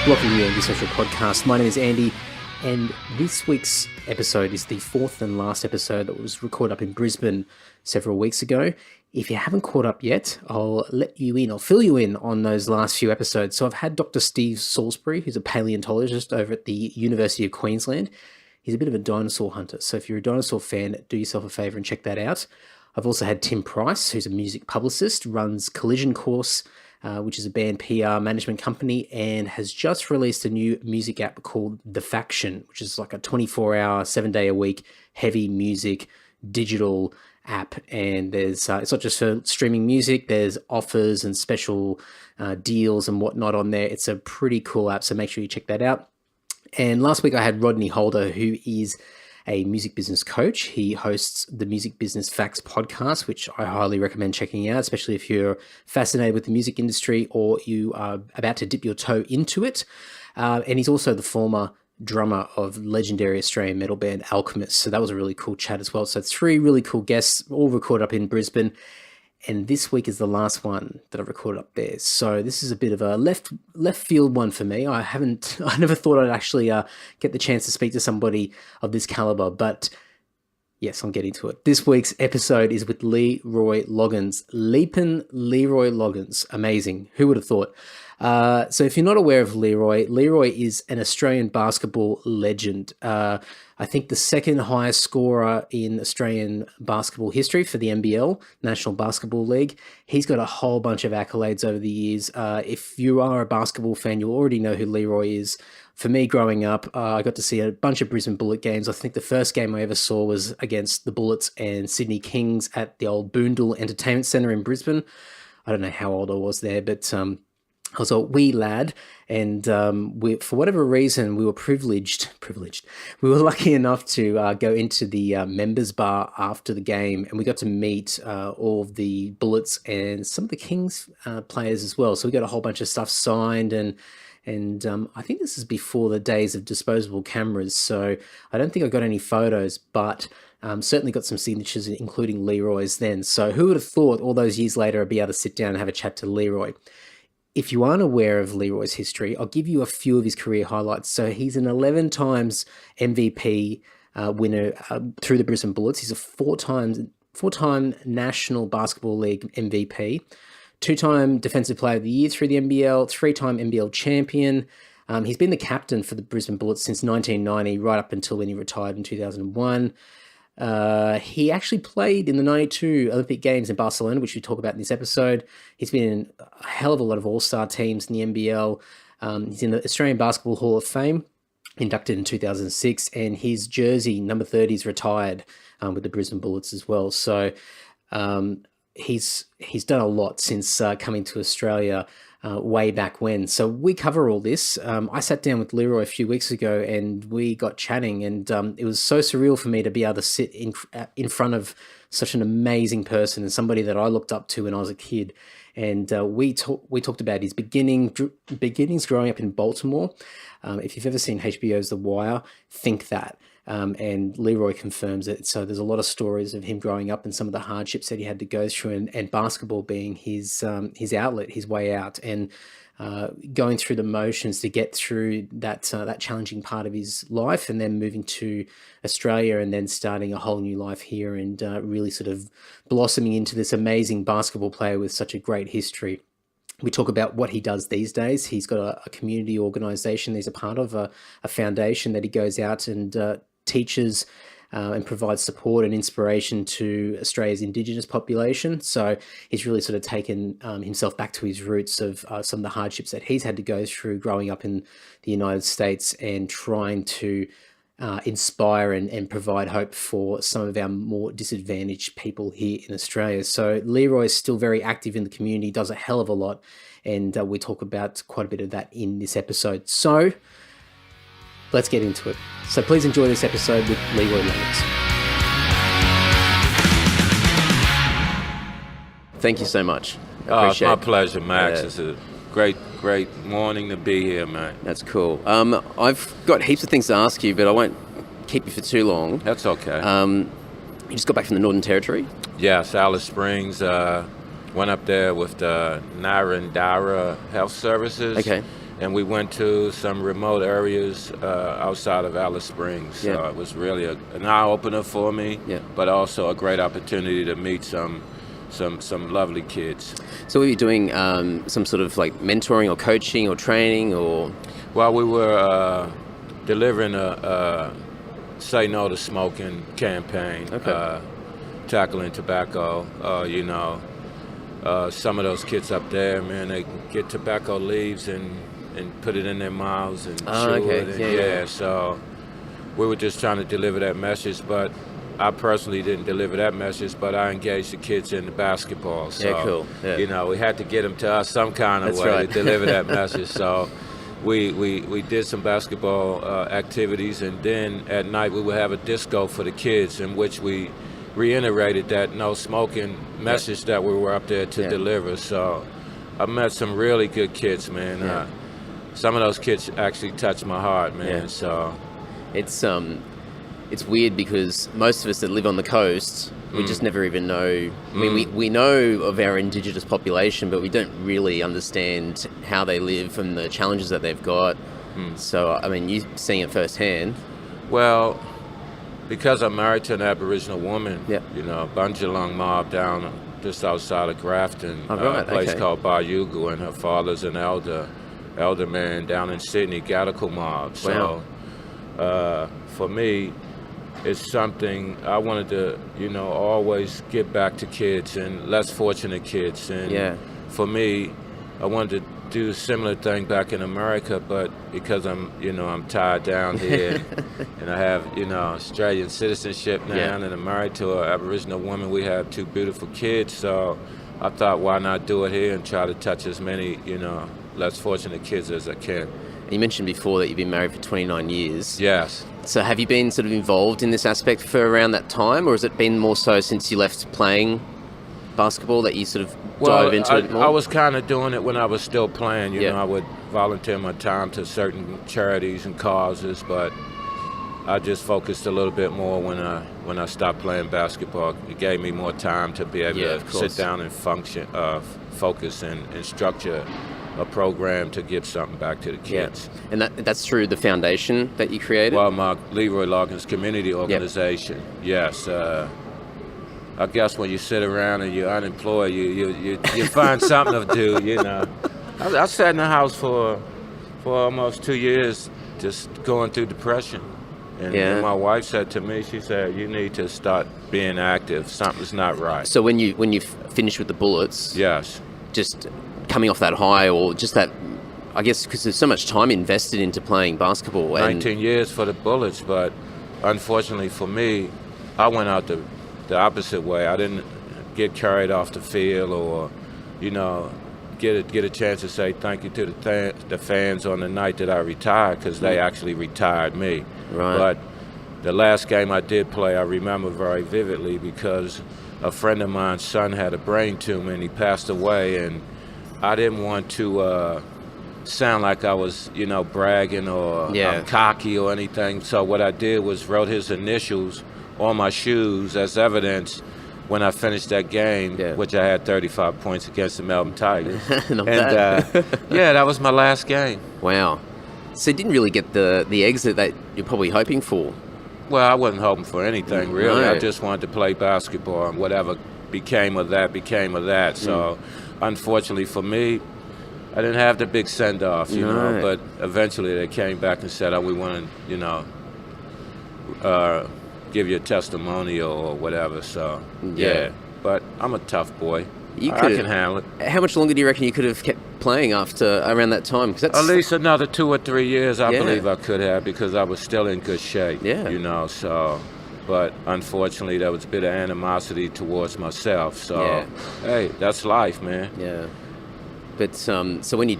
Welcome to the Andy Social Podcast. My name is Andy, and this week's episode is the fourth and last episode that was recorded up in Brisbane several weeks ago. If you haven't caught up yet, I'll fill you in on those last few episodes. So I've had Dr. Steve Salisbury, who's a paleontologist over at the University of Queensland. He's a bit of a dinosaur hunter, so if you're a dinosaur fan, do yourself a favour and check that out. I've also had Tim Price, who's a music publicist, runs Collision Course, which is a band PR management company, and has just released a new music app called The Faction, which is like a 24-hour, 7-day-a-week heavy music digital app. And there's it's not just for streaming music, there's offers and special deals and whatnot on there. It's a pretty cool app, so make sure you check that out. And last week I had Rodney Holder, who is a music business coach. He hosts the Music Business Facts podcast, which I highly recommend checking out, especially if you're fascinated with the music industry or you are about to dip your toe into it. And he's also the former drummer of legendary Australian metal band Alchemist. So that was a really cool chat as well. So 3 really cool guests, all recorded up in Brisbane. And this week is the last one that I've recorded up there. So this is a bit of a left field one for me. I never thought I'd actually get the chance to speak to somebody of this caliber, but yes, I'm getting to it. This week's episode is with Leroy Loggins. Leapin' Leroy Loggins. Amazing. Who would have thought? So if you're not aware of Leroy is an Australian basketball legend. I think the second highest scorer in Australian basketball history for the NBL, National Basketball League. He's got a whole bunch of accolades over the years. If you are a basketball fan, you'll already know who Leroy is. For me, growing up, I got to see a bunch of Brisbane Bullet games. I think the first game I ever saw was against the Bullets and Sydney Kings at the old Boondall Entertainment Centre in Brisbane. I don't know how old I was there, but I was a wee lad, and for whatever reason, we were privileged. We were lucky enough to go into the members bar after the game, and we got to meet all of the Bullets and some of the Kings players as well. So we got a whole bunch of stuff signed, and I think this is before the days of disposable cameras, so I don't think I got any photos, but certainly got some signatures, including Leroy's then. So who would have thought all those years later I'd be able to sit down and have a chat to Leroy? If you aren't aware of Leroy's history, I'll give you a few of his career highlights. So he's an 11 times MVP winner through the Brisbane Bullets. He's a four-time National Basketball League MVP, 2-time Defensive Player of the Year through the NBL, 3-time NBL champion. He's been the captain for the Brisbane Bullets since 1990, right up until when he retired in 2001. He actually played in the 92 Olympic Games in Barcelona, which we talk about in this episode. He's been in a hell of a lot of all-star teams in the NBL. He's in the Australian Basketball Hall of Fame, inducted in 2006, and his jersey, number 30, is retired with the Brisbane Bullets as well. So he's done a lot since coming to Australia way back when. So we cover all this. I sat down with Leroy a few weeks ago and we got chatting, and it was so surreal for me to be able to sit in front of such an amazing person and somebody that I looked up to when I was a kid. And we talked about his beginnings growing up in Baltimore. If you've ever seen HBO's The Wire, think that. And Leroy confirms it. So there's a lot of stories of him growing up and some of the hardships that he had to go through, and basketball being his outlet, his way out, and going through the motions to get through that challenging part of his life, and then moving to Australia and then starting a whole new life here, and really sort of blossoming into this amazing basketball player with such a great history. We talk about what he does these days. He's got a community organisation he's a part of, a foundation that he goes out and teaches and provides support and inspiration to Australia's Indigenous population. So he's really sort of taken himself back to his roots of some of the hardships that he's had to go through growing up in the United States, and trying to inspire and provide hope for some of our more disadvantaged people here in Australia. So Leroy is still very active in the community, does a hell of a lot, and we talk about quite a bit of that in this episode. So let's get into it. So please enjoy this episode with Leroy Loggins. Thank you so much. It's my pleasure, Max. It's a great morning to be here, man. That's cool. I've got heaps of things to ask you, but I won't keep you for too long. That's okay. You just got back from the Northern Territory? Yes, Alice Springs. Went up there with the Narendra Health Services. Okay. and we went to some remote areas outside of Alice Springs. So it was really an eye-opener for me, but also a great opportunity to meet some lovely kids. So were you doing some sort of like mentoring or coaching or training or? Well, we were delivering a Say No to Smoking campaign, tackling tobacco. Some of those kids up there, man, they get tobacco leaves and put it in their mouths and chew it. So we were just trying to deliver that message, but I personally didn't deliver that message, but I engaged the kids in the basketball. So, cool. Yeah. We had to get them to us some kind of way to deliver that message. So we did some basketball activities, and then at night we would have a disco for the kids in which we reiterated that no smoking message that we were up there to deliver. So I met some really good kids, man. Some of those kids actually touched my heart, man. So it's weird because most of us that live on the coast, we just never even know. I mean, we know of our indigenous population, but we don't really understand how they live and the challenges that they've got. So, I mean, you seeing it firsthand. Well, because I'm married to an Aboriginal woman, Bunjalung mob down just outside of Grafton, a place called Bayugu, and her father's an elder man down in Sydney, Gadigal mob. So for me, it's something I wanted to, always give back to kids and less fortunate kids. And for me, I wanted to do a similar thing back in America, but because I'm tied down here and I have, Australian citizenship now and I'm married to an Aboriginal woman, we have 2 beautiful kids. So I thought, why not do it here and try to touch as many, less fortunate kids as I can. You mentioned before that you've been married for 29 years. Yes. So have you been sort of involved in this aspect for around that time, or has it been more so since you left playing basketball that you sort of dive into it more? I was kind of doing it when I was still playing. I would volunteer my time to certain charities and causes, but I just focused a little bit more when I stopped playing basketball. It gave me more time to be able to sit down and focus and structure a program to give something back to the kids. And that's through the foundation that you created? Well, my Leroy Loggins community organization. Yes. I guess when you sit around and you're unemployed, you find something to do, I sat in the house for almost 2 years just going through depression. And my wife said to me, she said, you need to start being active. Something's not right. So when you finished with the Bullets, just coming off that high, or just that, I guess because there's so much time invested into playing basketball. 19 years for the Bullets, but unfortunately for me, I went out the opposite way. I didn't get carried off the field or, get a chance to say thank you to the fans on the night that I retired, because they actually retired me. Right. But the last game I did play, I remember very vividly because a friend of mine's son had a brain tumor and he passed away, and I didn't want to sound like I was, bragging or I'm cocky or anything. So what I did was wrote his initials on my shoes as evidence when I finished that game, which I had 35 points against the Melbourne Tigers. That was my last game. Wow. So you didn't really get the exit that you're probably hoping for? Well, I wasn't hoping for anything, really. No. I just wanted to play basketball, and whatever became of that. So, unfortunately for me, I didn't have the big send-off, you know, but eventually they came back and said, we want to, give you a testimonial or whatever. So, but I'm a tough boy. I can handle it. How much longer do you reckon you could have kept playing around that time? 'Cause that's at least another 2 or 3 years, I believe I could have, because I was still in good shape. So, but unfortunately, there was a bit of animosity towards myself. So, hey, that's life, man. Yeah. But so when it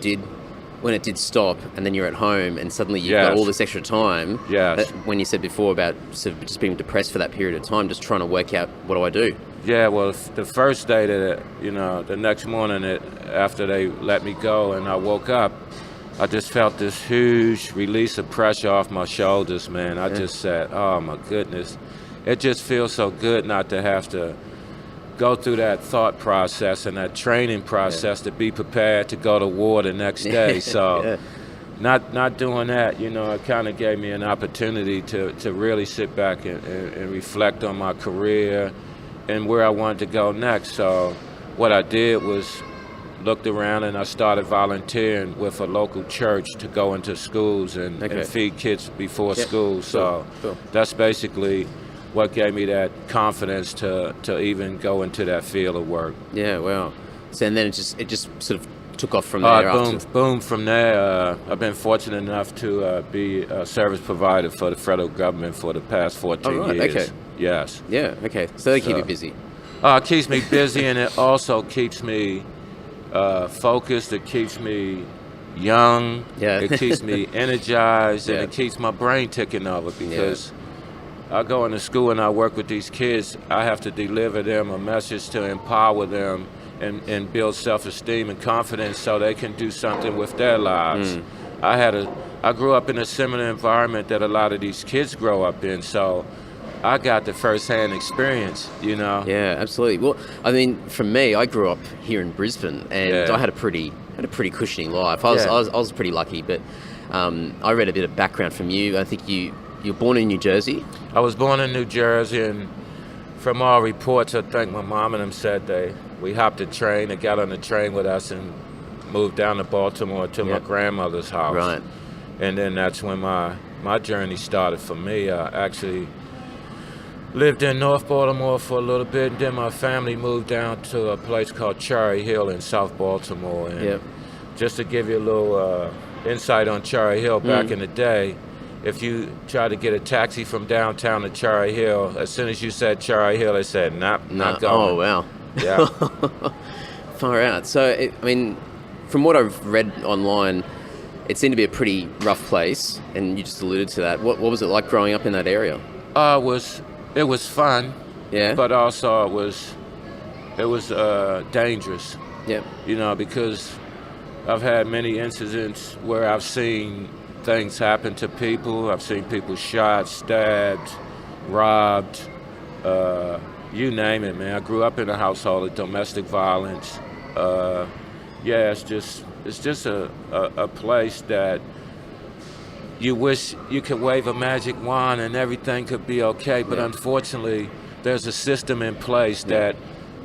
did stop, and then you're at home, and suddenly you've got all this extra time. Yes. When you said before about sort of just being depressed for that period of time, just trying to work out, what do I do? Yeah, well, the first day the next morning after they let me go and I woke up, I just felt this huge release of pressure off my shoulders, man. I just said, oh my goodness. It just feels so good not to have to go through that thought process and that training process to be prepared to go to war the next day. So not doing that, it kind of gave me an opportunity to really sit back and reflect on my career and where I wanted to go next. So what I did was looked around and I started volunteering with a local church to go into schools and feed kids before school. So that's basically what gave me that confidence to even go into that field of work. Yeah, wow. So and then it just sort of took off from there. Boom from there. I've been fortunate enough to be a service provider for the federal government for the past 14 years. Okay. Yes. Yeah, okay. So they keep you busy. It keeps me busy, and it also keeps me focused. It keeps me young. Yeah. It keeps me energized, and it keeps my brain ticking over because I go into school and I work with these kids. I have to deliver them a message to empower them and build self-esteem and confidence so they can do something with their lives. I grew up in a similar environment that a lot of these kids grow up in, so I got the first-hand experience, Yeah, absolutely. Well, I mean, for me, I grew up here in Brisbane, and I had a pretty cushioning life. I was pretty lucky, but I read a bit of background from you. I think you're born in New Jersey. I was born in New Jersey, and from all reports, I think my mom and them said we hopped a train and got on the train with us and moved down to Baltimore to my grandmother's house. Right. And then that's when my journey started for me. I actually lived in North Baltimore for a little bit, and then my family moved down to a place called Cherry Hill in South Baltimore. And just to give you a little insight on Cherry Hill, back in the day, if you try to get a taxi from downtown to Cherry Hill, as soon as you said Cherry Hill, they said, not going. Oh, wow. Yeah. Far out. So, I mean, from what I've read online, it seemed to be a pretty rough place, and you just alluded to that. What was it like growing up in that area? It was fun. Yeah. But also it was dangerous. Yeah. Because I've had many incidents where I've seen things happen to people. I've seen people shot, stabbed, robbed, you name it, man. I grew up in a household of domestic violence. It's just a place that you wish you could wave a magic wand and everything could be okay, but unfortunately, there's a system in place that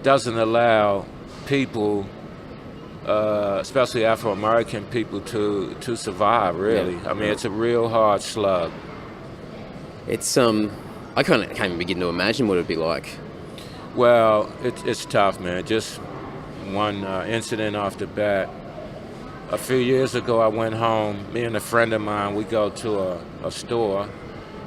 doesn't allow people, especially Afro-American people, to survive, really. I mean, it's a real hard slug. It's, I can't even begin to imagine what it'd be like. Well, it's tough, man. Just one incident off the bat. A few years ago, I went home. Me and a friend of mine, we go to a store.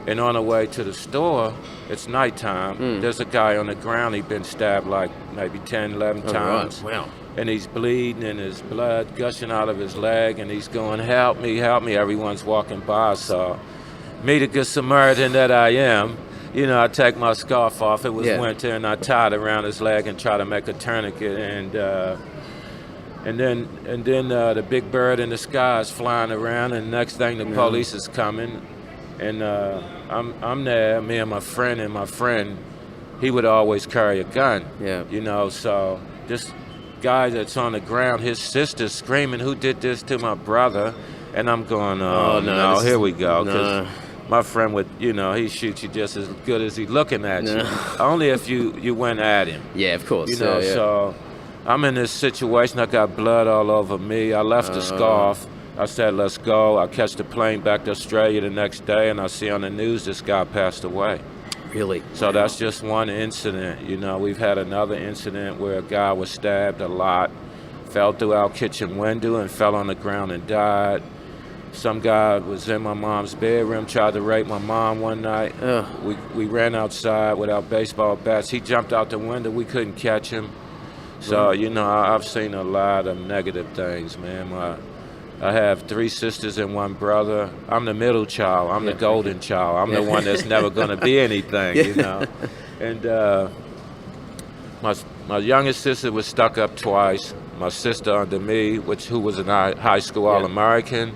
And on the way to the store, it's nighttime. There's a guy on the ground. He'd been stabbed like maybe 10, 11 times. Right. Wow. And he's bleeding and his blood gushing out of his leg. And he's going, help me, help me. Everyone's walking by. So me, the good Samaritan that I am, I take my scarf off. It was winter, and I tied it around his leg and try to make a tourniquet. And then the big bird in the sky is flying around, and next thing the police is coming, and I'm there, me and my friend, he would always carry a gun. Yeah. So this guy that's on the ground, his sister's screaming, "Who did this to my brother?" And I'm going, "Oh no, here we go." No. My friend would, he shoots you just as good as he's looking at you. Only if you went at him. Yeah, of course. So I'm in this situation. I got blood all over me. I left the scarf. I said, let's go. I catch the plane back to Australia the next day, and I see on the news this guy passed away. Really? So that's just one incident. We've had another incident where a guy was stabbed a lot, fell through our kitchen window and fell on the ground and died. Some guy was in my mom's bedroom, tried to rape my mom one night. We ran outside with our baseball bats. He jumped out the window. We couldn't catch him. So, I've seen a lot of negative things, man. I have 3 sisters and 1 brother. I'm the middle child. I'm the golden child. I'm the one that's never going to be anything, And my youngest sister was stuck up twice. My sister under me, who was a high school All-American,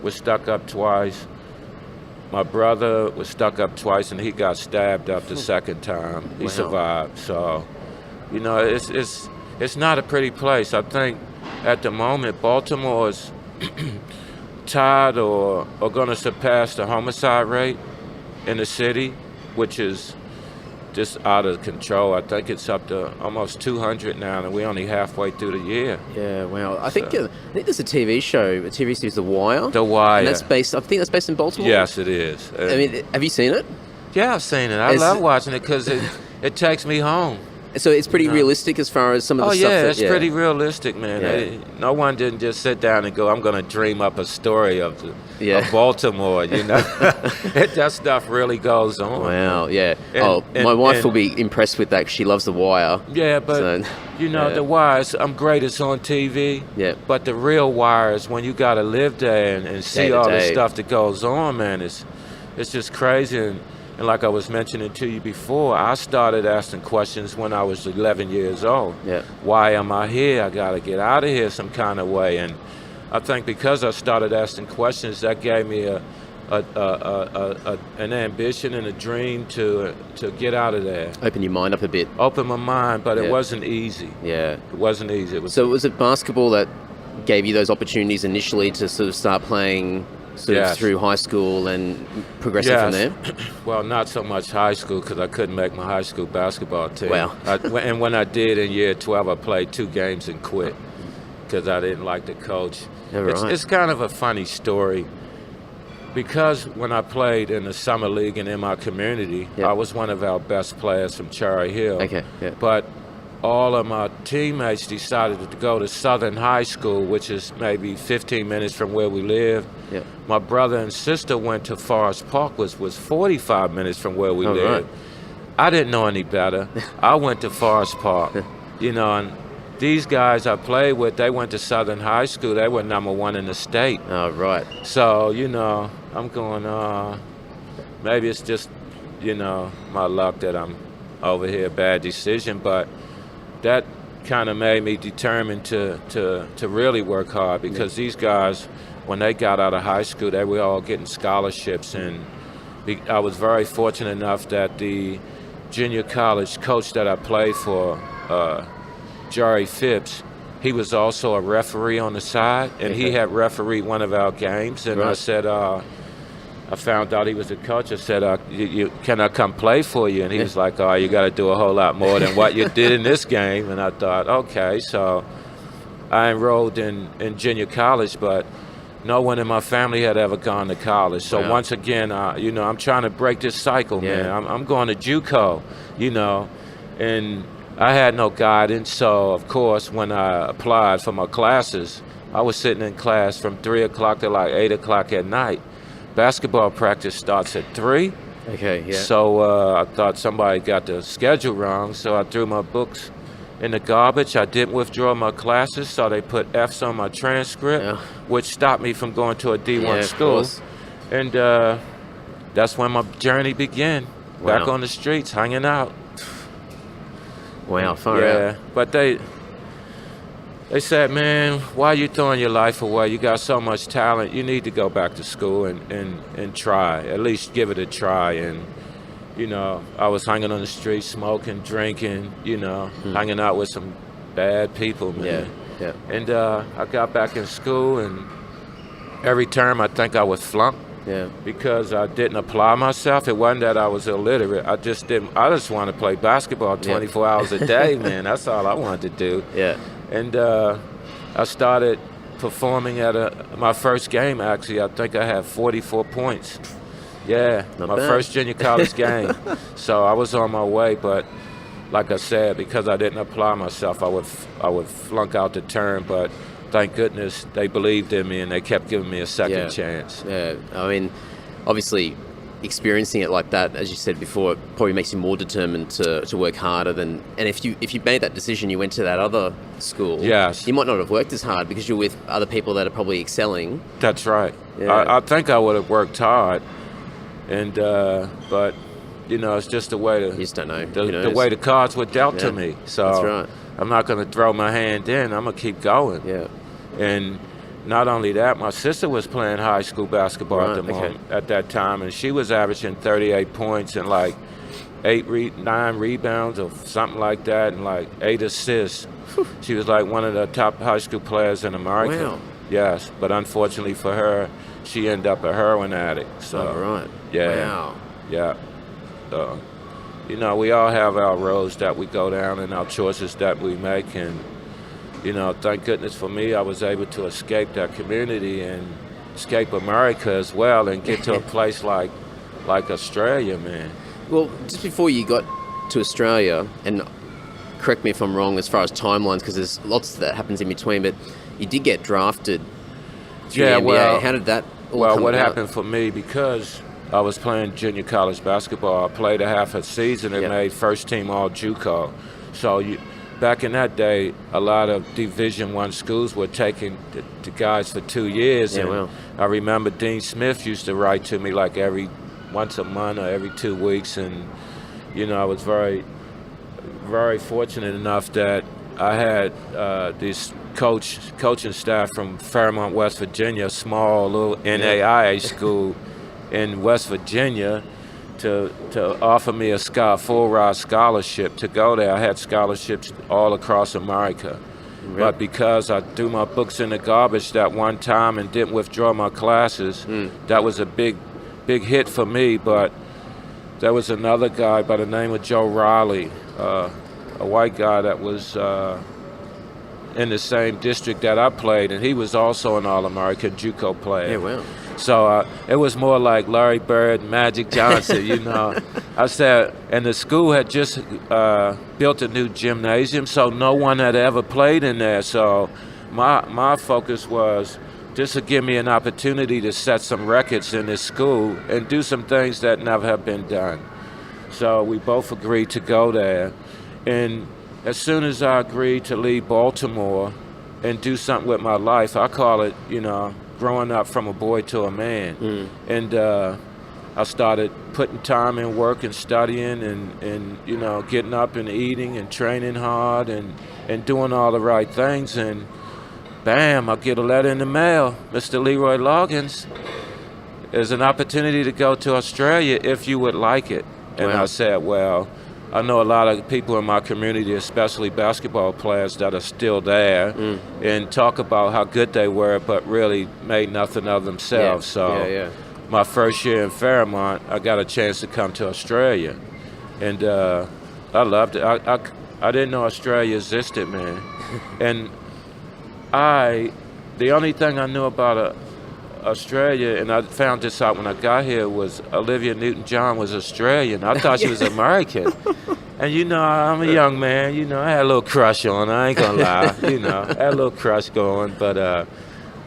was stuck up twice. My brother was stuck up twice, and he got stabbed up the second time. He survived. So, it's not a pretty place. I think at the moment, Baltimore is tied or going to surpass the homicide rate in the city, which is just out of control. I think it's up to almost 200 now, and we're only halfway through the year. Yeah, wow. I think there's a TV series, The Wire. The Wire. And I think that's based in Baltimore. Yes, it is. I mean, have you seen it? Yeah, I've seen it. I love watching it because it takes me home. So it's pretty realistic as far as some of the stuff. It's pretty realistic, man. Yeah. No one didn't just sit down and go, I'm going to dream up a story of Baltimore, you know. That stuff really goes on. Wow, yeah. My wife will be impressed with that 'cause she loves The Wire. Yeah, but, The Wire, I'm great, it's on TV. Yeah. But the real Wire is when you got to live there and see all the stuff that goes on, man. It's just crazy. And like I was mentioning to you before, I started asking questions when I was 11 years old. Yeah. Why am I here? I got to get out of here some kind of way. And I think because I started asking questions, that gave me an ambition and a dream to get out of there. Open your mind up a bit. Open my mind, but it wasn't easy. Yeah. It wasn't easy. So was it basketball that gave you those opportunities initially to sort of start playing through high school and progressing from there? Well, not so much high school because I couldn't make my high school basketball team. Wow. And when I did in year 12, I played 2 games and quit because I didn't like the coach. It's kind of a funny story because when I played in the summer league and in my community, I was one of our best players from Cherry Hill. Okay. Yeah. But all of my teammates decided to go to Southern High School, which is maybe 15 minutes from where we live. Yeah. My brother and sister went to Forest Park, which was 45 minutes from where we lived. Right. I didn't know any better. I went to Forest Park, and these guys I played with, they went to Southern High School. They were number 1 in the state. Oh, right. So, I'm going, maybe it's just, my luck that I'm over here, bad decision, but that kind of made me determined to really work hard because these guys, when they got out of high school, they were all getting scholarships. And I was very fortunate enough that the junior college coach that I played for, Jerry Phipps, he was also a referee on the side, and he had refereed one of our games. And I said, I found out he was a coach. I said, can I come play for you? And he was like, you got to do a whole lot more than what you did in this game. And I thought, okay. So I enrolled in junior college, but no one in my family had ever gone to college. So once again, I'm trying to break this cycle, man. I'm going to JUCO, and I had no guidance. So, of course, when I applied for my classes, I was sitting in class from 3 o'clock to like 8 o'clock at night. Basketball practice starts at 3. Okay, yeah. So I thought somebody got the schedule wrong, so I threw my books in the garbage. I didn't withdraw my classes, so they put F's on my transcript, which stopped me from going to a D1 school. And that's when my journey began, back on the streets, hanging out. Wow, far out. But they said, man, why are you throwing your life away? You got so much talent. You need to go back to school and try, at least give it a try. And, I was hanging on the street, smoking, drinking, hanging out with some bad people, man. Yeah. And I got back in school, and every term I think I would flunk. Yeah. Because I didn't apply myself. It wasn't that I was illiterate. I just wanted to play basketball 24 hours a day, man. That's all I wanted to do. Yeah. And I started performing at my first game, actually. I think I had 44 points. Yeah, Not my bad. first junior college game. So I was on my way, but like I said, because I didn't apply myself, I would flunk out the term. But thank goodness they believed in me and they kept giving me a second chance. Yeah, I mean, obviously, experiencing it like that, as you said before, it probably makes you more determined to work harder than. And if you made that decision, you went to that other school. Yes. You might not have worked as hard because you're with other people that are probably excelling. That's right. Yeah. I think I would have worked hard, and but it's just the way You just don't know. the way the cards were dealt to me. So That's right. I'm not going to throw my hand in. I'm going to keep going. Yeah. And not only that, my sister was playing high school basketball at that time, and she was averaging 38 points and like 9 rebounds or something like that, and like 8 assists. She was like one of the top high school players in America. Wow. yes. But unfortunately for her, she ended up a heroin addict. So, right. Yeah. Wow. Yeah. So, you know, we all have our roads that we go down and our choices that we make. And, you know, thank goodness for me, I was able to escape that community and escape America as well and get to a place like Australia, man. Well, just before you got to Australia, and correct me if I'm wrong as far as timelines, because there's lots that happens in between, but you did get drafted through the NBA. Well, how did that all well, come what about? happened for me, because I was playing junior college basketball, I played a half a season and made first team all JUCO. So back in that day, a lot of Division I schools were taking the guys for 2 years. Yeah, and well. I remember Dean Smith used to write to me like once a month or every 2 weeks, and you know, I was very, very fortunate enough that I had this coaching staff from Fairmont, West Virginia, a small little NAIA school in West Virginia, to offer me a full-ride scholarship to go there. I had scholarships all across America. Really? But because I threw my books in the garbage that one time and didn't withdraw my classes, that was a big hit for me. But there was another guy by the name of Joe Riley, a white guy that was in the same district that I played, and he was also an All-American JUCO player. Yeah, wow. So it was more like Larry Bird, Magic Johnson, you know. I said, and the school had just built a new gymnasium, so no one had ever played in there. So my focus was, this would give me an opportunity to set some records in this school and do some things that never have been done. So we both agreed to go there. And as soon as I agreed to leave Baltimore and do something with my life, I call it, you know, growing up from a boy to a man. And I started putting time in work and studying and you know, getting up and eating and training hard and doing all the right things. And bam, I get a letter in the mail. Mr. Leroy Loggins, there's an opportunity to go to Australia if you would like it. And Wow. I said, well, I know a lot of people in my community, especially basketball players, that are still there and talk about how good they were, but really made nothing of themselves. So my first year in Fairmont, I got a chance to come to Australia. And I loved it. I didn't know Australia existed, man. And the only thing I knew about Australia, and I found this out when I got here, was Olivia Newton-John was Australian. I thought she was American. And, you know, I'm a young man, you know, I had a little crush on her, I ain't gonna lie. You know, I had a little crush going, but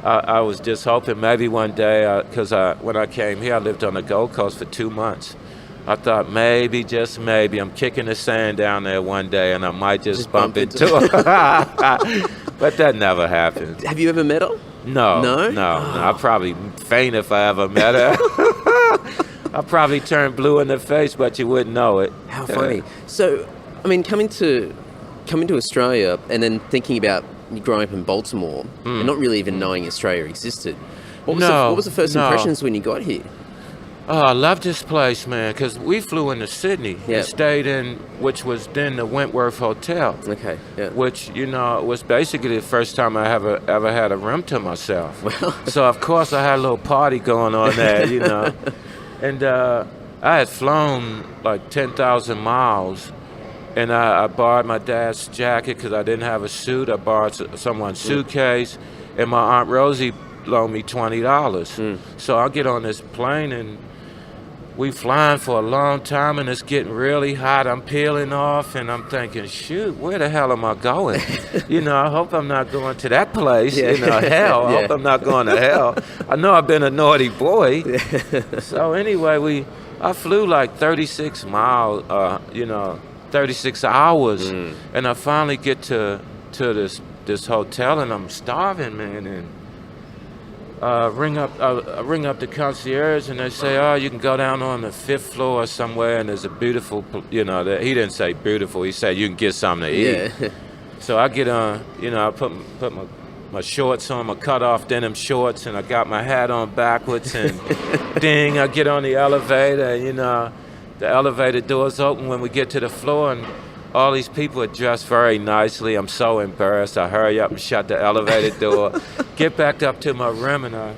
I was just hoping maybe one day, because when I came here, I lived on the Gold Coast for 2 months. I thought maybe, just maybe, I'm kicking the sand down there one day and I might just bump into her. But that never happened. Have you ever met her? No. I'd probably faint if I ever met her. I'd probably turn blue in the face, but you wouldn't know it. How funny. So, I mean, coming to Australia and then thinking about you growing up in Baltimore and not really even knowing Australia existed. What was the first impressions when you got here? Oh, I love this place, man, because we flew into Sydney and stayed in, which was then the Wentworth Hotel. Okay, yeah. Which, you know, was basically the first time I ever had a room to myself. Well. So, of course, I had a little party going on there, you know. And I had flown like 10,000 miles, and I borrowed my dad's jacket because I didn't have a suit. I borrowed someone's suitcase, and my Aunt Rosie loaned me $20. So I get on this plane, and we flying for a long time, and it's getting really hot. I'm peeling off, and I'm thinking, shoot, where the hell am I going? You know, I hope I'm not going to that place, you know, hell. I hope I'm not going to hell. I know I've been a naughty boy. So anyway, I flew like 36 miles, 36 hours, and I finally get to this hotel, and I'm starving, man, and ring up the concierge, and they say, oh, you can go down on the 5th floor somewhere, and there's a beautiful, he didn't say beautiful, he said you can get something to eat. Yeah. So I get on, I put my shorts on, my cut-off denim shorts, and I got my hat on backwards, and ding, I get on the elevator, the elevator doors open when we get to the floor, and all these people are dressed very nicely. I'm so embarrassed. I hurry up and shut the elevator door, get back up to my room, and I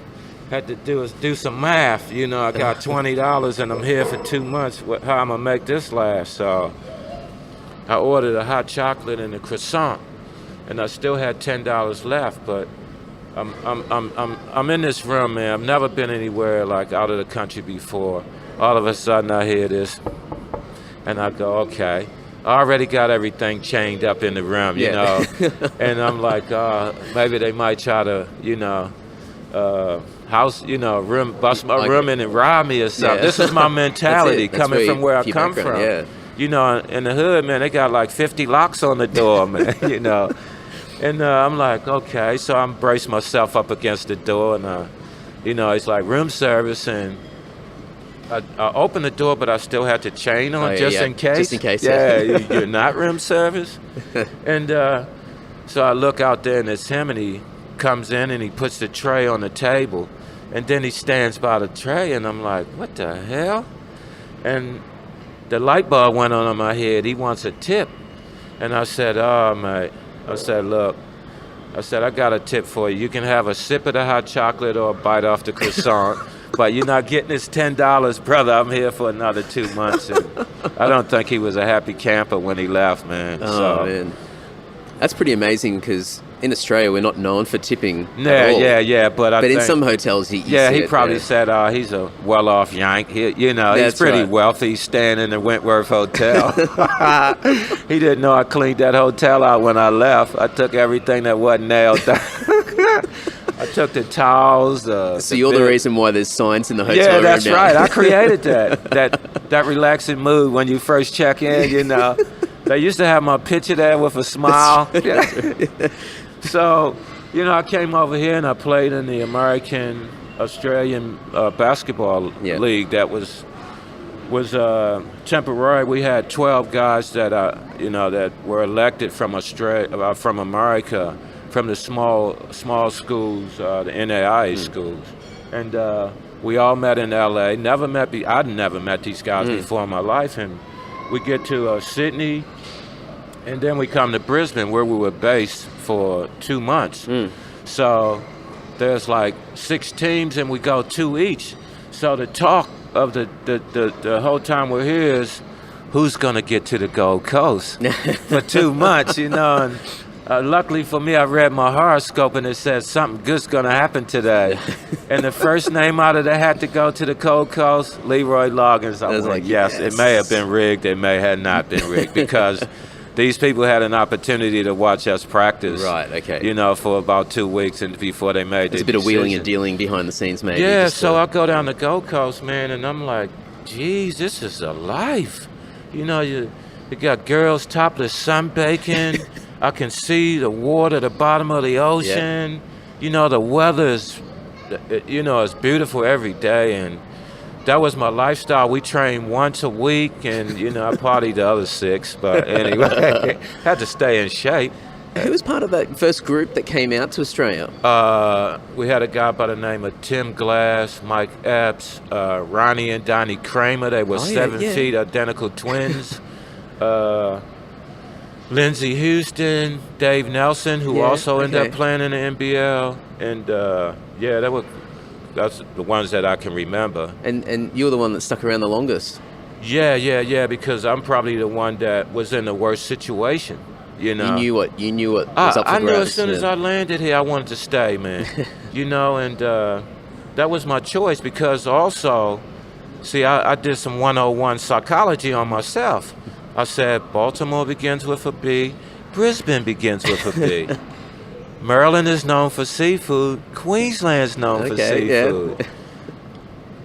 had to do some math. You know, I got $20 and I'm here for 2 months. How I'm gonna make this last? So I ordered a hot chocolate and a croissant, and I still had $10 left. But I'm in this room, man. I've never been anywhere like out of the country before. All of a sudden I hear this, and I go, okay. I already got everything chained up in the room, you know, and I'm like, maybe they might try to, bust my room in and rob me or something. This is my mentality coming from where I come from. Yeah. You know, in the hood, man, they got like 50 locks on the door, man, you know. And I'm like, okay, so I'm bracing myself up against the door, and, it's like room service, and I opened the door, but I still had the chain on in case. Just in case. Yeah, you're not room service. And so I look out there, and it's him, and he comes in, and he puts the tray on the table, and then he stands by the tray, and I'm like, what the hell? And the light bulb went on in my head. He wants a tip. And I said, oh, mate. I said, look. I said, I got a tip for you. You can have a sip of the hot chocolate or a bite off the croissant. But you're not getting this $10, brother. I'm here for another 2 months. And I don't think he was a happy camper when he left, man. Man. That's pretty amazing, because in Australia we're not known for tipping at all. Yeah. But in some hotels, he probably said, he's a well-off yank. He's pretty wealthy. He's staying in the Wentworth Hotel. He didn't know I cleaned that hotel out when I left. I took everything that wasn't nailed down. I took the towels. So you're the reason why there's signs in the hotel room. Yeah, that's right. I created that relaxing mood when you first check in. They used to have my picture there with a smile. So, I came over here and I played in the Australian basketball league that was temporary. We had 12 guys that that were elected from Australia, from America, from the small schools, the NAIA schools, and we all met in LA. I'd never met these guys before in my life, and we get to Sydney, and then we come to Brisbane, where we were based for 2 months. So there's like 6 teams, and we go 2 each. So the talk of the whole time we're here is, who's gonna get to the Gold Coast for 2 months, And luckily for me, I read my horoscope, and it said something good's gonna happen today. And the first name out of the hat to go to the Gold Coast, Leroy Loggins. I was like, yes, it may have been rigged, it may have not been rigged, because these people had an opportunity to watch us practice. Right, okay. For about 2 weeks, and before they made there's a bit of wheeling and dealing behind the scenes, maybe. Yeah, so I go down the Gold Coast, man, and I'm like, geez, this is a life. You got girls topless sunbaking. I can see the water, the bottom of the ocean. Yeah. The weather is, it's beautiful every day, and that was my lifestyle. We trained once a week, and I partied the other 6, but anyway, had to stay in shape. Who was part of that first group that came out to Australia? We had a guy by the name of Tim Glass, Mike Epps, Ronnie and Donnie Kramer. They were 7 feet, identical twins. Lindsey Houston, Dave Nelson, who also ended up playing in the NBL, and that's the ones that I can remember. And you're the one that stuck around the longest. Yeah, because I'm probably the one that was in the worst situation. You knew what was up for grabs. I knew as soon as I landed here, I wanted to stay, man. And that was my choice, because also, see, I did some 101 psychology on myself. I said, Baltimore begins with a B, Brisbane begins with a B. Maryland is known for seafood, Queensland's known for seafood. Yeah.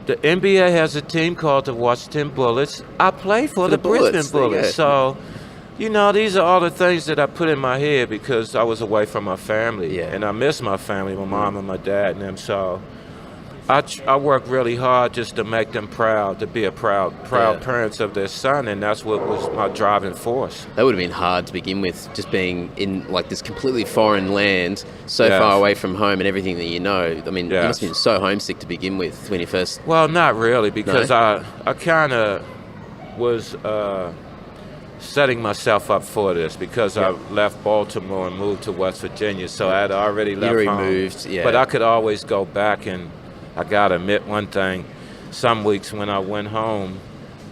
The NBA has a team called the Washington Bullets. I play for the Brisbane Bullets. So, these are all the things that I put in my head, because I was away from my family. And I miss my family, my mom and my dad and them. So I work really hard just to make them proud, to be a proud parents of their son, and that's what was my driving force. That would have been hard to begin with, just being in like this completely foreign land, so far away from home and everything that you know. I mean, you must have been so homesick to begin with when you first... Well, not really, because I kind of was setting myself up for this because I left Baltimore and moved to West Virginia, so I had already left home. Moved, yeah. But I could always go back, and I gotta admit one thing: some weeks when I went home,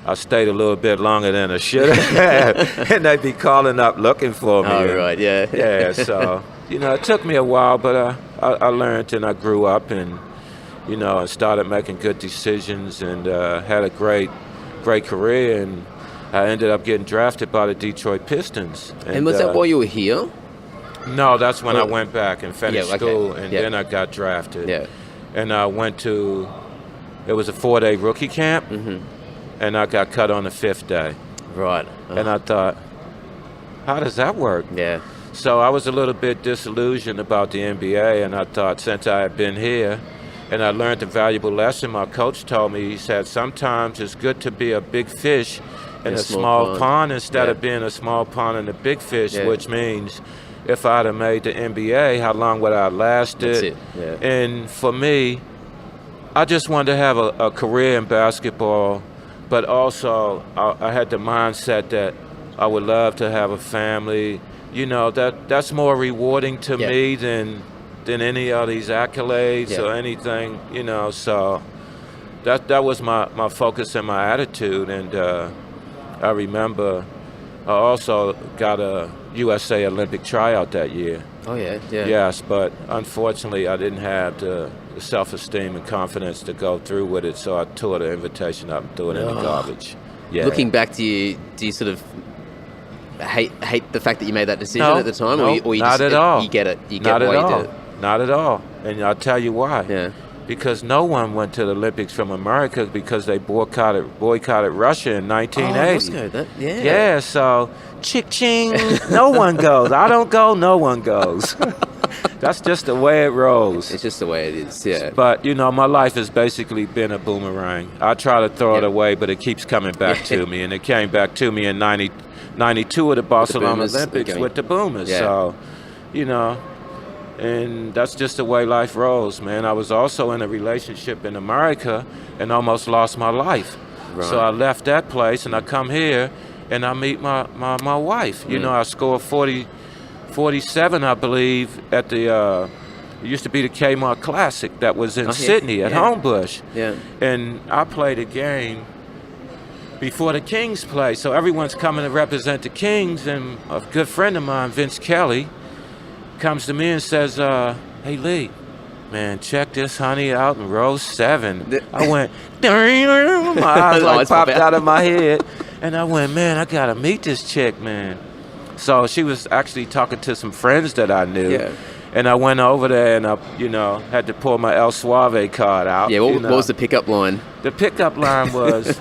I stayed a little bit longer than I should have, and they'd be calling up looking for me. Oh, right, yeah. Yeah, so it took me a while, but I learned and I grew up, and I started making good decisions, and had a great career, and I ended up getting drafted by the Detroit Pistons. And was that while you were here? No, that's when I went back and finished school, and yeah. then I got drafted. Yeah. And I went to, it was a 4-day rookie camp, and I got cut on the 5th day. Right. And I thought, how does that work? Yeah. So I was a little bit disillusioned about the NBA, and I thought, since I had been here, and I learned a valuable lesson. My coach told me, he said, sometimes it's good to be a big fish in a small pond instead of being a small pond in a big fish, which means if I'd have made the NBA, how long would I have lasted? That's it. Yeah. And for me, I just wanted to have a career in basketball, but also I had the mindset that I would love to have a family. That's more rewarding to me than any of these accolades or anything, so that was my focus and my attitude. And I remember I also got a USA Olympic tryout that year. Oh, yeah. Yes, but unfortunately I didn't have the self-esteem and confidence to go through with it, so I tore the invitation up and threw it in the garbage. Yeah. Looking back, do you sort of hate the fact that you made that decision at the time? No, or you not just, at all. You get it. You not get why all. you did it. Not at all. And I'll tell you why. Yeah. Because no one went to the Olympics from America because they boycotted Russia in 1980. Moscow, Yeah, so ching, no one goes. I don't go, no one goes. That's just the way it rolls. It's just the way it is, yeah. But, my life has basically been a boomerang. I try to throw it away, but it keeps coming back to me. And it came back to me in 92 at the Barcelona Olympics with the Boomers. Yeah. So, and that's just the way life rolls, man. I was also in a relationship in America and almost lost my life. Right. So I left that place and I come here and I meet my wife. I scored 47, I believe, at the it used to be the Kmart Classic that was in Sydney at Homebush. Yeah. And I played a game before the Kings play. So everyone's coming to represent the Kings, and a good friend of mine, Vince Kelly, comes to me and says, hey, Lee, man, check this honey out in row 7. I went, my eyes popped out of my head. And I went, man, I got to meet this chick, man. So she was actually talking to some friends that I knew. Yeah. And I went over there and I, had to pull my El Suave card out. Yeah, what was the pickup line? The pickup line was,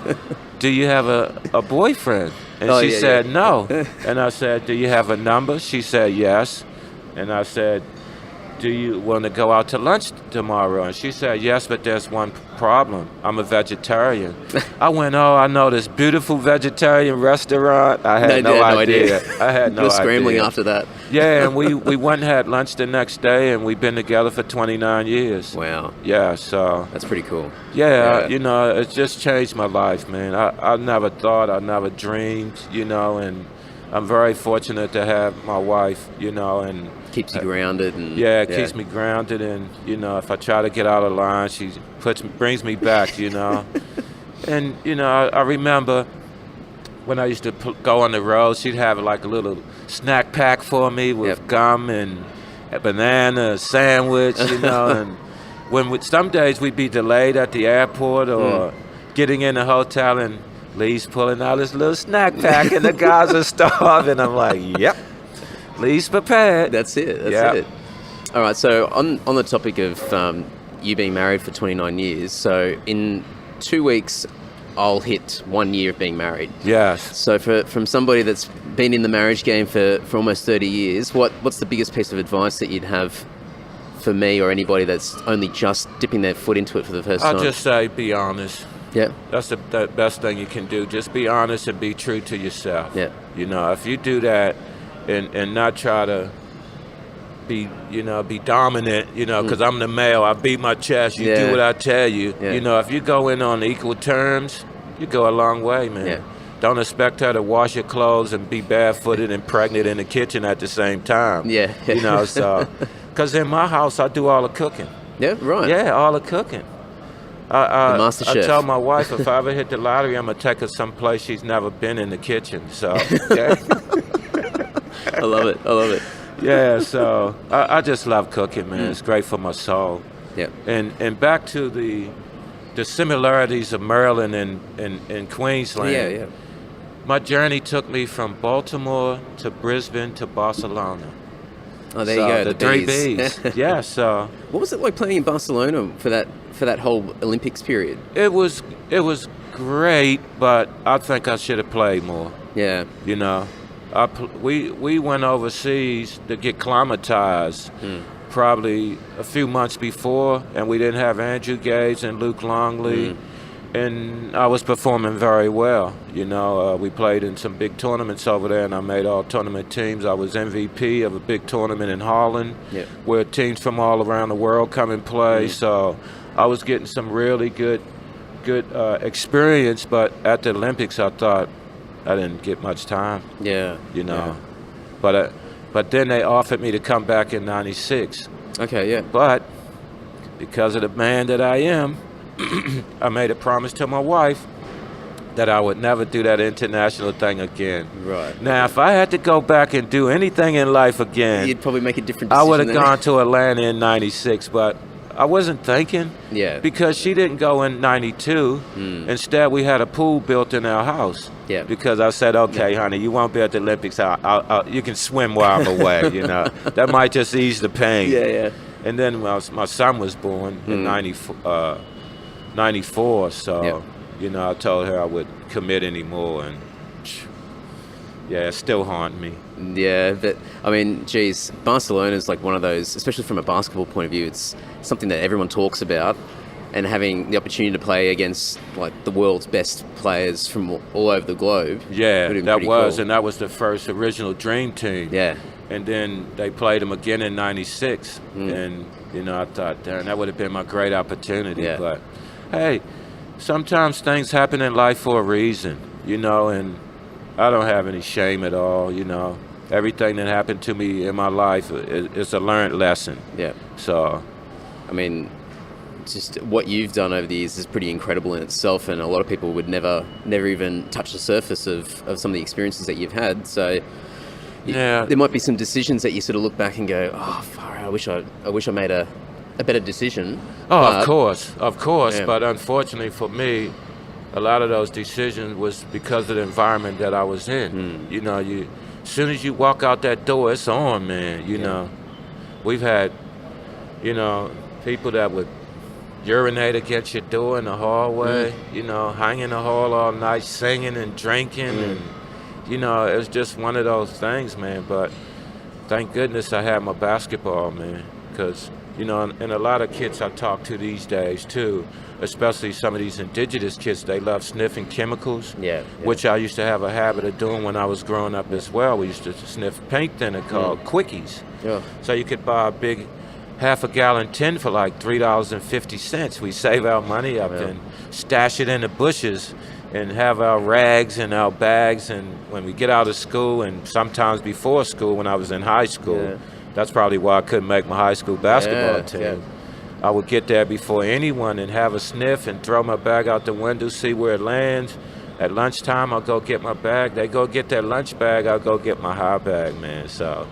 do you have a boyfriend? And she said, no. And I said, do you have a number? She said, yes. And I said, do you want to go out to lunch tomorrow? And she said, yes, but there's one problem. I'm a vegetarian. I went, I know this beautiful vegetarian restaurant. I had no idea. I had no idea. You were scrambling after that. Yeah, and we went and had lunch the next day, and we've been together for 29 years. Wow. Yeah, so. That's pretty cool. Yeah, it's just changed my life, man. I never thought, I never dreamed, and I'm very fortunate to have my wife, and keeps you grounded. And it keeps me grounded, and if I try to get out of line, she brings me back, And I remember when I used to go on the road, she'd have like a little snack pack for me with gum and a banana, a sandwich, and some days we'd be delayed at the airport or getting in the hotel, and Lee's pulling out his little snack pack and the guys are starving. I'm like, yep, Lee's prepared. That's it. That's it. All right, so on the topic of you being married for 29 years, so in 2 weeks, I'll hit 1 year of being married. Yes. So from somebody that's been in the marriage game for almost 30 years, what's the biggest piece of advice that you'd have for me or anybody that's only just dipping their foot into it for the first time? I'll just say be honest. Yeah. That's the best thing you can do. Just be honest and be true to yourself. Yeah. If you do that and not try to be dominant, because I'm the male, I beat my chest, you do what I tell you. Yeah. If you go in on equal terms, you go a long way, man. Yeah. don't expect her to wash your clothes and be barefooted and pregnant in the kitchen at the same time. Yeah. You know, so, because in my house, I do all the cooking. Yeah, right. Yeah, all the cooking. The master I chef. tell my wife if I ever hit the lottery, I'm going to take her someplace she's never been in the kitchen. So, yeah. I love it. Yeah, so I just love cooking, man. It's great for my soul. Yeah. And back to the similarities of Maryland and Queensland. Yeah. My journey took me from Baltimore to Brisbane to Barcelona. Oh, there you go. The three Bs. Yeah. So what was it like playing in Barcelona for that whole Olympics period? it was great, but I think I should have played more. Yeah. You know, we went overseas to get climatized probably a few months before, and we didn't have Andrew Gage and Luke Longley, and I was performing very well. You know, we played in some big tournaments over there, and I made all tournament teams. I was MVP of a big tournament in Holland, where teams from all around the world come and play. So I was getting some really good experience, but at the Olympics, I thought I didn't get much time. Yeah. You know, but then they offered me to come back in '96. Okay. Yeah. But because of the man that I am, I made a promise to my wife that I would never do that international thing again. Right. Now, if I had to go back and do anything in life again, You'd probably make a different I decision. would have gone to Atlanta in '96, but I wasn't thinking. Yeah. Because she didn't go in '92. Instead, we had a pool built in our house. Yeah. Because I said, okay, honey, you won't be at the Olympics. You can swim while I'm away, you know. That might just ease the pain. Yeah. And then my son was born in '94, so, you know, I told her I would commit anymore, and yeah, it still haunts me. Yeah, but I mean, geez, Barcelona is like one of those, especially from a basketball point of view, it's something that everyone talks about, and having the opportunity to play against like the world's best players from all over the globe. Yeah, that was, cool. And that was the first original Dream Team. Yeah. And then they played them again in '96, and you know, I thought, darn, that would have been my great opportunity. Yeah. But hey, sometimes things happen in life for a reason, you know, and I don't have any shame at all, you know. Everything that happened to me in my life is a learned lesson. Yeah. So, I mean, just what you've done over the years is pretty incredible in itself, and a lot of people would never even touch the surface of some of the experiences that you've had. So, yeah, there might be some decisions that you sort of look back and go, "Oh, far out, I wish I made a better decision." Oh, of course. Yeah. But unfortunately for me, a lot of those decisions was because of the environment that I was in. You know, as soon as you walk out that door, it's on, man. You know, we've had, you know, people that would urinate against your door in the hallway, you know, hang in the hall all night singing and drinking. And, you know, it was just one of those things, man. But thank goodness I had my basketball, man, because, you know, and a lot of kids I talk to these days, too, especially some of these indigenous kids, they love sniffing chemicals, which I used to have a habit of doing when I was growing up as well. We used to sniff paint thinner called Quickies. Yeah. So you could buy a big half-a-gallon tin for like $3.50. We save our money up and stash it in the bushes and have our rags and our bags. And when we get out of school, and sometimes before school when I was in high school, that's probably why I couldn't make my high school basketball team. Yeah. I would get there before anyone and have a sniff and throw my bag out the window, see where it lands. At lunchtime, I'll go get my bag. They go get their lunch bag, I'll go get my high bag, man. So,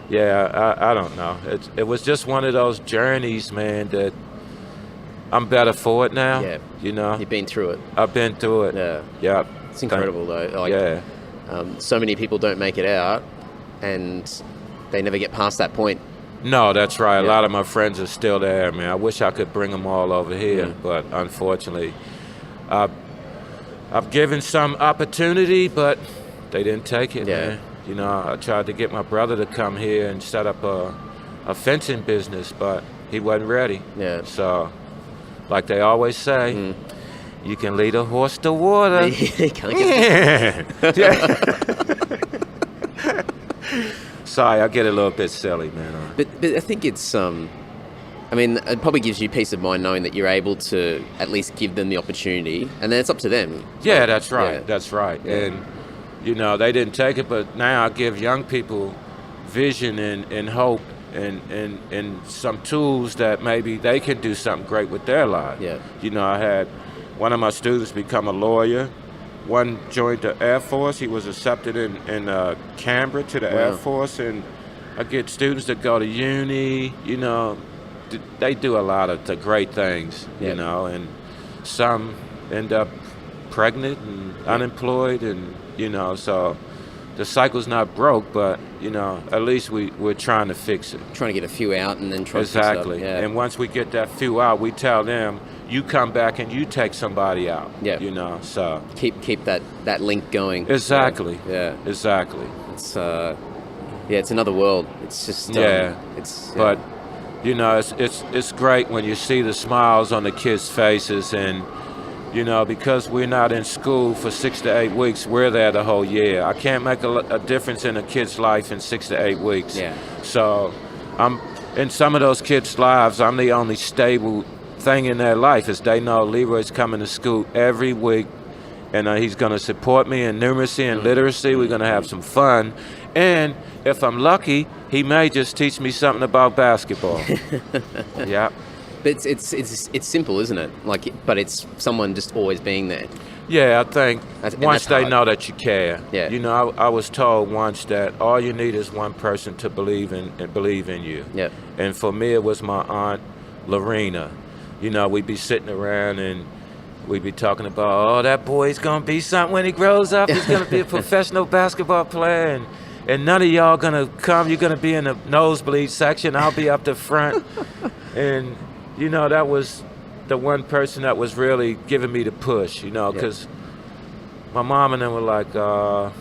yeah, I don't know. It was just one of those journeys, man, that I'm better for it now. Yeah. You know? You've been through it. I've been through it. Yeah. Yeah. It's incredible, though. Like, so many people don't make it out, and they never get past that point. No, that's right. A lot of my friends are still there, man. I wish I could bring them all over here, but unfortunately, I've given some opportunity, but they didn't take it, man. You know, I tried to get my brother to come here and set up a fencing business, but he wasn't ready. Yeah. So, like they always say, you can lead a horse to water. Sorry, I get a little bit silly, man. But I think it's I mean, it probably gives you peace of mind knowing that you're able to at least give them the opportunity, and then it's up to them. Yeah, that's right. Yeah. That's right. Yeah. And, you know, they didn't take it, but now I give young people vision and hope and some tools that maybe they can do something great with their life. Yeah. You know, I had one of my students become a lawyer. One joined the Air Force. He was accepted in Canberra to the Air Force. And I get students that go to uni, you know, they do a lot of the great things, you know, and some end up pregnant and unemployed, and, you know, so the cycle's not broke, but, you know, at least we're trying to fix it. Trying to get a few out and then try Exactly. to fix it up. Yeah. And once we get that few out, we tell them, you come back and you take somebody out. Yeah. You know, so. Keep that link going. Exactly. Yeah. Exactly. It's it's another world. It's just But you know, it's great when you see the smiles on the kids' faces, and you know, because we're not in school for 6 to 8 weeks, we're there the whole year. I can't make a difference in a kid's life in 6 to 8 weeks. Yeah. So I'm in some of those kids' lives, I'm the only stable thing in their life, is they know Leroy's coming to school every week, and he's going to support me in numeracy and literacy. We're going to have some fun, and if I'm lucky, he may just teach me something about basketball. Yeah. But it's simple, isn't it? But it's someone just always being there. Yeah, I think once they hard. know that you care. Yeah. You know, I was told once that all you need is one person to believe in you. Yeah. And for me, it was my aunt, Lorena. You know, we'd be sitting around and we'd be talking about, oh, that boy's going to be something when he grows up. He's going to be a professional basketball player. And none of y'all going to come. You're going to be in the nosebleed section. I'll be up the front. And, you know, that was the one person that was really giving me the push, you know, because my mom and them were like, the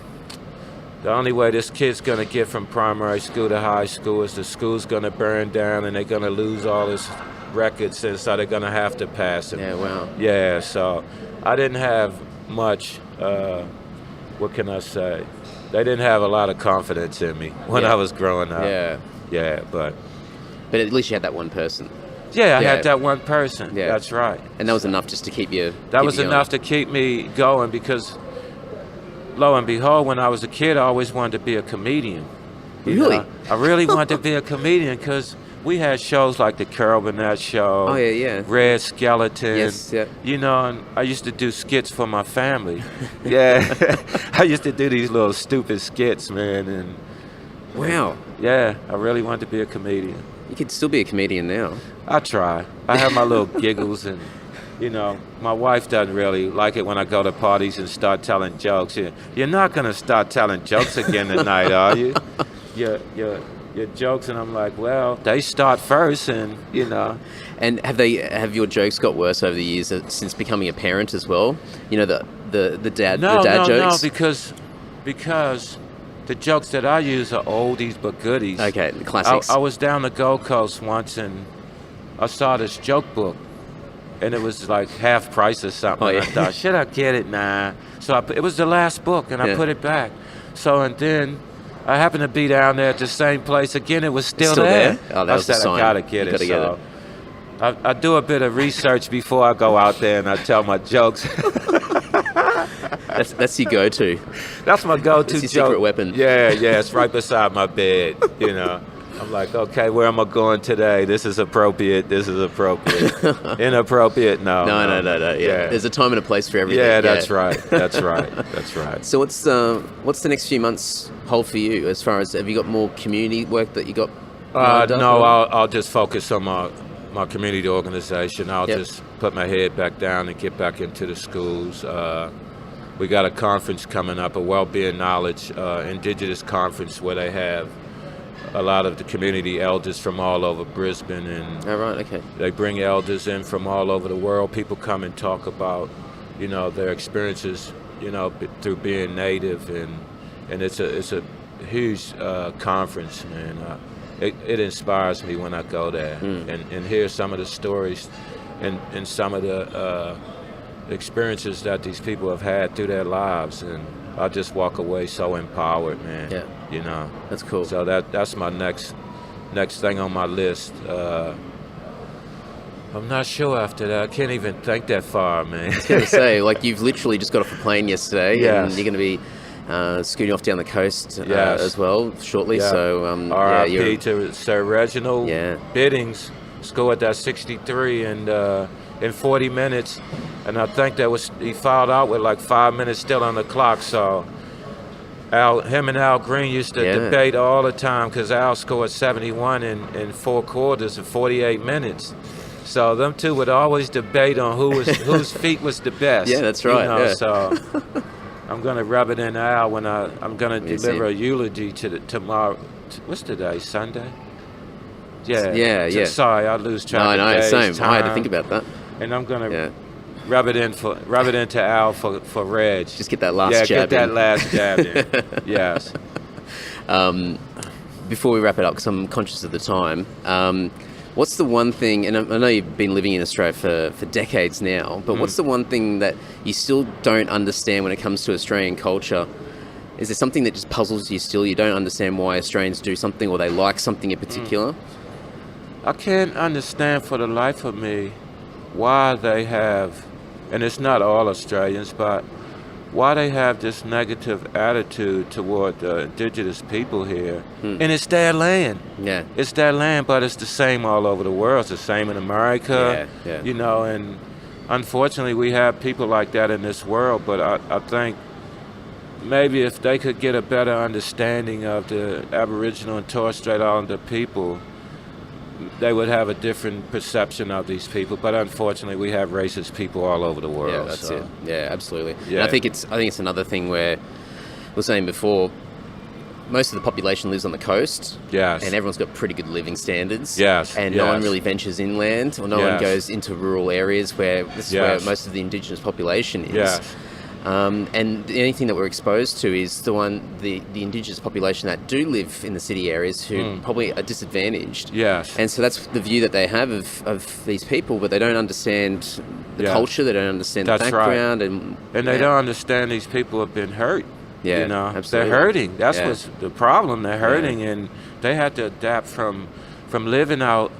only way this kid's going to get from primary school to high school is the school's going to burn down and they're going to lose all his records, and so they're going to have to pass him. Yeah, wow. Yeah, so I didn't have much, what can I say? They didn't have a lot of confidence in me when I was growing up. Yeah. Yeah, but at least you had that one person. Yeah, I had that one person. Yeah. That's right. And that was enough just to keep you. That was enough to keep me going, because lo and behold, when I was a kid, I always wanted to be a comedian. Really? You know, I really wanted to be a comedian because we had shows like the Carol Burnett Show. Oh, yeah. Red Skeleton. Yes, yeah. You know, and I used to do skits for my family. Yeah. I used to do these little stupid skits, man. And wow. Yeah, I really wanted to be a comedian. You could still be a comedian now. I try. I have my little giggles, and, you know, my wife doesn't really like it when I go to parties and start telling jokes. You're not going to start telling jokes again tonight, are you? Your jokes, and I'm like, well, they start first, and, you know. And have your jokes got worse over the years since becoming a parent as well? You know, the dad jokes? No, because the jokes that I use are oldies but goodies. Okay, the classics. I was down the Gold Coast once, and I saw this joke book, and it was like half price or something. Oh, yeah. I thought, should I get it? Nah. So it was the last book, and I put it back. So, and then I happened to be down there at the same place again. It was still there. Oh, that was I a said, sign. I gotta get You it. gotta get it. I do a bit of research before I go out there, and I tell my jokes. That's your go-to. That's my go-to That's your joke. secret weapon. Yeah, it's right beside my bed. You know, I'm like, okay, where am I going today? This is appropriate. This is appropriate. Inappropriate? No. No. Yeah. There's a time and a place for everything. Yeah, that's right. That's right. That's right. So what's the next few months hold for you? As far as, have you got more community work that you got? No, I'll just focus on my community organization. I'll just put my head back down and get back into the schools. We got a conference coming up, a Wellbeing Knowledge Indigenous Conference, where they have a lot of the community elders from all over Brisbane, and they bring elders in from all over the world. People come and talk about, you know, their experiences, you know, through being native, and it's a huge conference, man. It inspires me when I go there and hear some of the stories and some of the experiences that these people have had through their lives, and I just walk away so empowered, man. Yeah. You know. That's cool. So that's my next thing on my list. I'm not sure after that. I can't even think that far, man. I was going to say, like, you've literally just got off a plane yesterday, Yes. and you're going to be scooting off down the coast Yes. as well shortly. Yeah. So, R.I.P. to Sir Reginald Yeah. Biddings. Scored that 63 in 40 minutes, and I think he fouled out with like 5 minutes still on the clock. So him and Al Green used to debate all the time because Al scored 71 in 4 quarters in 48 minutes. So them two would always debate on whose feet was the best. Yeah, that's right. You know, yeah. So I'm gonna rub it in Al when I'm gonna deliver a eulogy tomorrow. What's today? Sunday. Yeah. Sorry, I lose track. No, of days, same. time, I had to think about that. And I'm gonna rub it into Al for Reg. Just get that last jab. Yeah, get that in. last jab in. Yes. Before we wrap it up, because I'm conscious of the time, what's the one thing, and I know you've been living in Australia for decades now, but what's the one thing that you still don't understand when it comes to Australian culture? Is there something that just puzzles you still? You don't understand why Australians do something or they like something in particular? I can't understand for the life of me why they have, and it's not all Australians, but why they have this negative attitude toward the indigenous people here. And it's their land. Yeah. It's their land, but it's the same all over the world. It's the same in America. Yeah. You know, and unfortunately we have people like that in this world, but I think maybe if they could get a better understanding of the Aboriginal and Torres Strait Islander people, they would have a different perception of these people. But unfortunately, we have racist people all over the world. Yeah, that's it. Yeah, absolutely. Yeah. And I think it's another thing where we were saying before, most of the population lives on the coast. Yes. And everyone's got pretty good living standards. Yes. And no one really ventures inland, or no one goes into rural areas where this is where most of the indigenous population is. Yes. And the only thing that we're exposed to is the indigenous population that do live in the city areas who probably are disadvantaged. Yes. And so that's the view that they have of these people, but they don't understand the culture, they don't understand the background. Right. And they don't understand these people have been hurt. Yeah, you know, absolutely. They're hurting. That's what's the problem. They're hurting, and they had to adapt from living out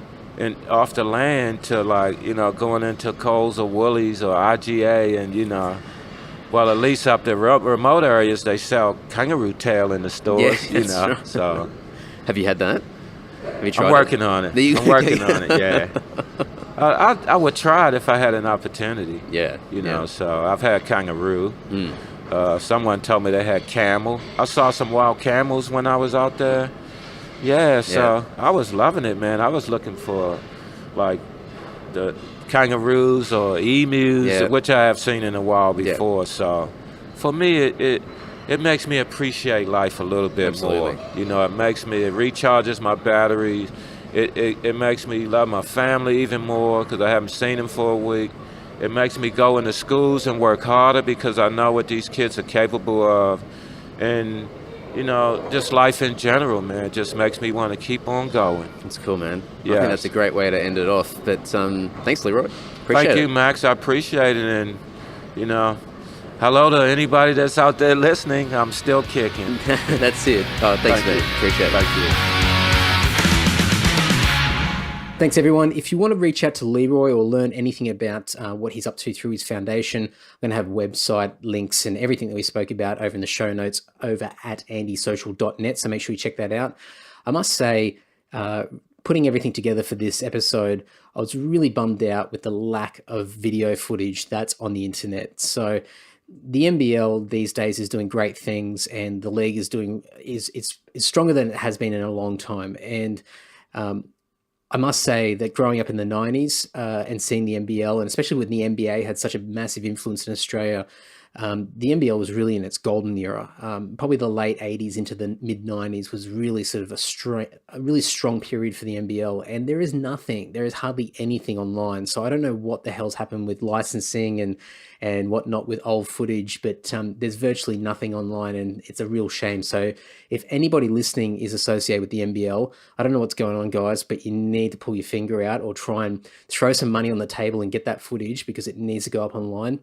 off the land to, like, you know, going into Coles or Woolies or IGA, and well, at least up the remote areas, they sell kangaroo tail in the stores, Right. So, have you had that? Have you tried I'm working on it. I'm working on it. Yeah. I would try it if I had an opportunity. Yeah. So I've had kangaroo. Someone told me they had camel. I saw some wild camels when I was out there. Yeah. So I was loving it, man. I was looking for, like, the kangaroos or emus, which I have seen in the wild before. So for me, it makes me appreciate life a little bit more. It recharges my batteries. It makes me love my family even more because I haven't seen them for a week. It makes me go into schools and work harder because I know what these kids are capable of. And just life in general, man, it just makes me want to keep on going. That's cool, man. Yeah. I think that's a great way to end it off. But thanks, Leroy. Thank you, Max. I appreciate it. And, hello to anybody that's out there listening. I'm still kicking. That's it. Oh, thanks, man. Appreciate it. Thank you. Thanks, everyone. If you want to reach out to Leroy or learn anything about what he's up to through his foundation, I'm going to have website links and everything that we spoke about over in the show notes over at andysocial.net, so make sure you check that out. I must say, putting everything together for this episode, I was really bummed out with the lack of video footage that's on the internet. So the NBL these days is doing great things, and the league is it's stronger than it has been in a long time. And I must say that growing up in the 90s and seeing the NBL, and especially when the NBA had such a massive influence in Australia, the NBL was really in its golden era. Probably the late 80s into the mid 90s was really sort of a really strong period for the NBL. And there is hardly anything online. So I don't know what the hell's happened with licensing and whatnot with old footage, but there's virtually nothing online, and it's a real shame. So if anybody listening is associated with the NBL, I don't know what's going on, guys, but you need to pull your finger out or try and throw some money on the table and get that footage, because it needs to go up online.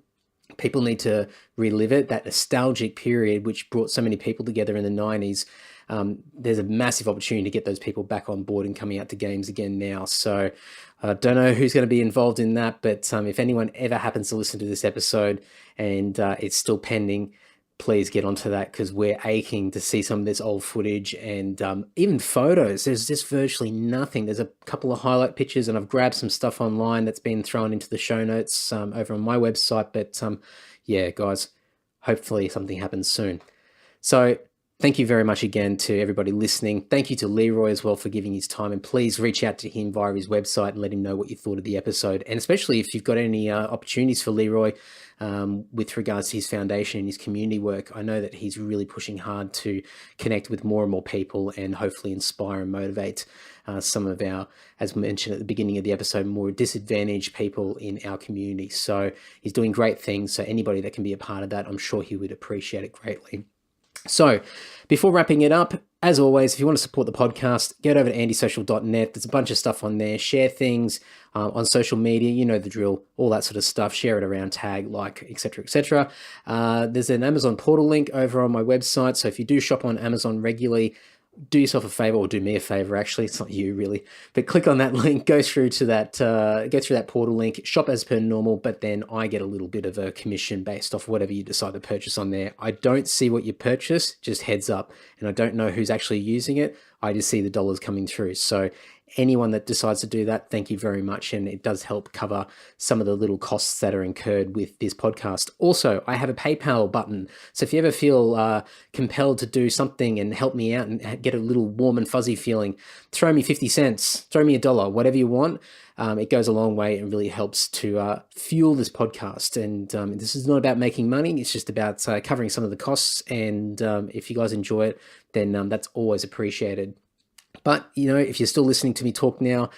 People need to relive it, that nostalgic period which brought so many people together in the 90s. there's a massive opportunity to get those people back on board and coming out to games again now. So I don't know who's going to be involved in that, but if anyone ever happens to listen to this episode and it's still pending, please get onto that, because we're aching to see some of this old footage and even photos. There's just virtually nothing. There's a couple of highlight pictures, and I've grabbed some stuff online that's been thrown into the show notes over on my website. But yeah, guys, hopefully something happens soon. So thank you very much again to everybody listening. Thank you to Leroy as well for giving his time, and please reach out to him via his website and let him know what you thought of the episode. And especially if you've got any opportunities for Leroy with regards to his foundation and his community work. I know that he's really pushing hard to connect with more and more people and hopefully inspire and motivate some of our, as mentioned at the beginning of the episode, more disadvantaged people in our community. So he's doing great things. So anybody that can be a part of that, I'm sure he would appreciate it greatly. So before wrapping it up, as always, if you want to support the podcast, get over to andysocial.net. There's a bunch of stuff on there. Share things on social media. You know the drill, all that sort of stuff. Share it around, tag, like, etc., etc. There's an Amazon portal link over on my website. So if you do shop on Amazon regularly, do yourself a favor, or do me a favor, actually. It's not you really, but click on that link, go through that portal link, shop as per normal, but then I get a little bit of a commission based off whatever you decide to purchase on there. I don't see what you purchase, just heads up, and I don't know who's actually using it. I just see the dollars coming through. So anyone that decides to do that, thank you very much. And it does help cover some of the little costs that are incurred with this podcast. Also, I have a PayPal button. So if you ever feel compelled to do something and help me out and get a little warm and fuzzy feeling, throw me 50 cents, throw me $1, whatever you want. It goes a long way and really helps to fuel this podcast. And this is not about making money. It's just about covering some of the costs. And if you guys enjoy it, then that's always appreciated. But, you know, if you're still listening to me talk now,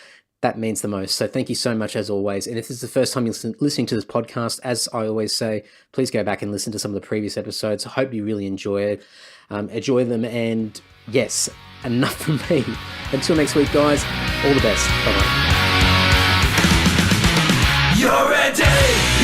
that means the most. So thank you so much as always. And if this is the first time you're listening to this podcast, as I always say, please go back and listen to some of the previous episodes. I hope you really enjoy them. And yes, enough from me. Until next week, guys, all the best. Bye-bye. You're ready.